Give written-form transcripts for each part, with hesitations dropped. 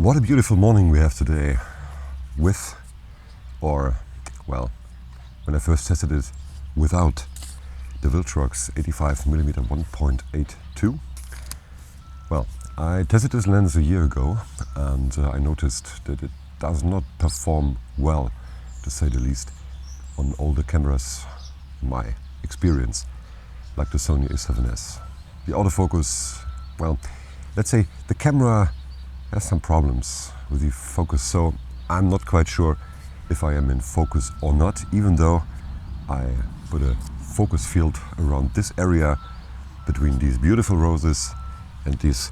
What a beautiful morning we have today with, or well, when I first tested it without the Viltrox 85mm 1.82. Well, I tested this lens a year ago and I noticed that it does not perform well, to say the least, on older cameras, in my experience, like the Sony A7S. The autofocus, well, let's say the camera has some problems with the focus, so I'm not quite sure if I am in focus or not, even though I put a focus field around this area between these beautiful roses and this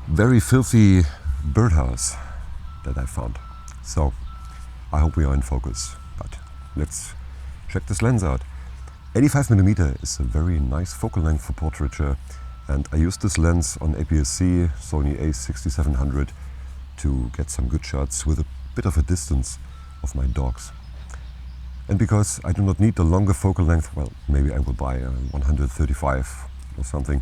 very filthy birdhouse that I found. So I hope we are in focus, but let's check this lens out. 85mm is a very nice focal length for portraiture, and I used this lens on APS-C Sony A6700 to get some good shots with a bit of a distance of my dogs. And because I do not need the longer focal length, well, maybe I will buy a 135 or something,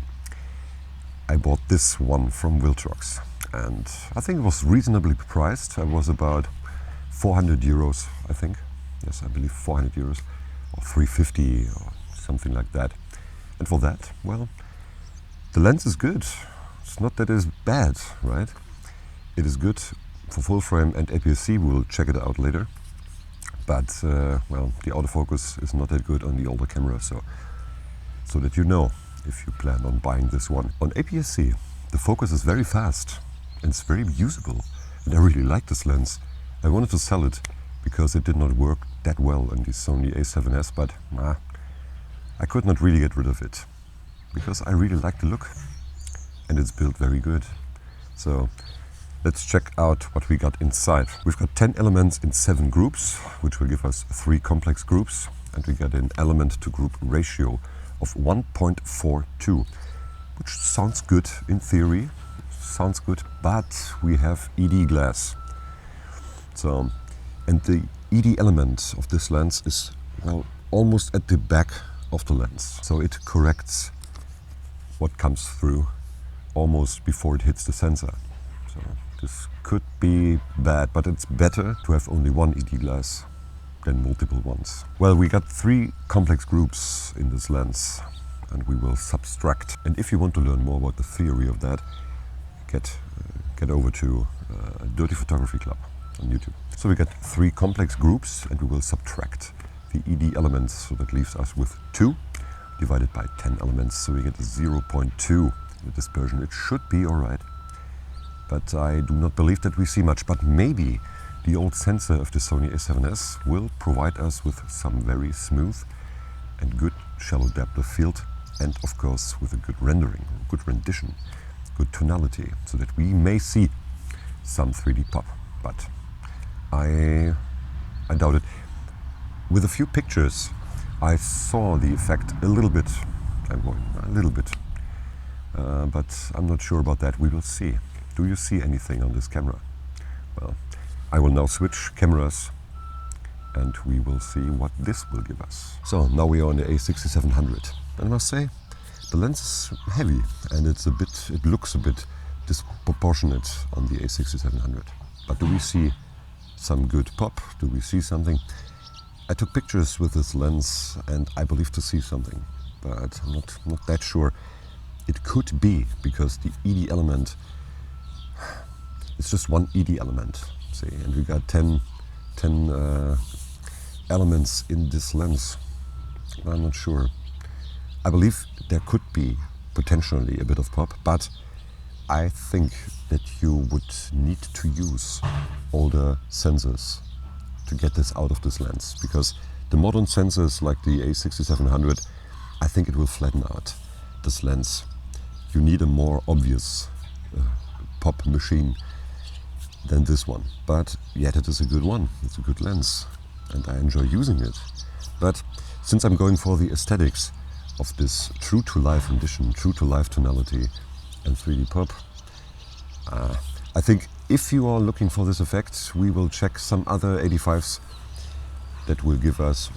I bought this one from Viltrox, and I think it was reasonably priced. It was about 400 euros, I think. Yes, I believe 400 euros or 350 or something like that. And for that, well, the lens is good. It's not that it is bad, right? It is good for full frame and APS-C. We'll check it out later. But well, the autofocus is not that good on the older camera, so that you know if you plan on buying this one. On APS-C, the focus is very fast and it's very usable, and I really like this lens. I wanted to sell it because it did not work that well on the Sony A7S, but I could not really get rid of it because I really like the look and it's built very good. So let's check out what we got inside. We've got 10 elements in 7 groups, which will give us 3 complex groups, and we got an element to group ratio of 1.42, which sounds good in theory, sounds good, but we have ED glass. So, and the ED element of this lens is, well, almost at the back of the lens. So it corrects what comes through almost before it hits the sensor. So this could be bad, but it's better to have only one ED glass than multiple ones. Well, we got 3 complex groups in this lens, and we will subtract. And if you want to learn more about the theory of that, get over to Dirty Photography Club on YouTube. So we got 3 complex groups, and we will subtract the ED elements, so that leaves us with 2 divided by 10 elements, so we get 0.2 the dispersion. It should be alright, but I do not believe that we see much. But maybe the old sensor of the Sony A7S will provide us with some very smooth and good shallow depth of field, and of course with a good rendering, good rendition, good tonality, so that we may see some 3D pop. But I doubt it. With a few pictures I saw the effect a little bit, but I'm not sure about that. We will see. Do you see anything on this camera? Well, I will now switch cameras and we will see what this will give us. So now we are on the A6700, and I must say the lens is heavy and it looks a bit disproportionate on the A6700. But do we see some good pop? Do we see something? I took pictures with this lens and I believe to see something, but I'm not that sure. It could be because the ED element, it's just one ED element, see, and we got 10 elements in this lens. I'm not sure. I believe there could be potentially a bit of pop, but I think that you would need to use older sensors to get this out of this lens, because the modern sensors like the A6700, I think it will flatten out this lens. You need a more obvious pop machine than this one, but yet it is a good one. It's a good lens and I enjoy using it. But since I'm going for the aesthetics of this true to life rendition, true to life tonality and 3D pop, I think if you are looking for this effect, we will check some other 85s that will give us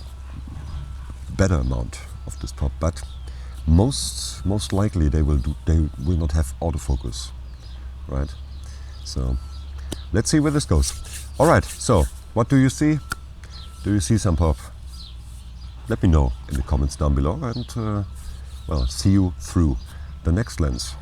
better amount of this pop, but most likely they will not have autofocus, right? So let's see where this goes. All right, so what do you see? Do you see some pop? Let me know in the comments down below, and well, see you through the next lens.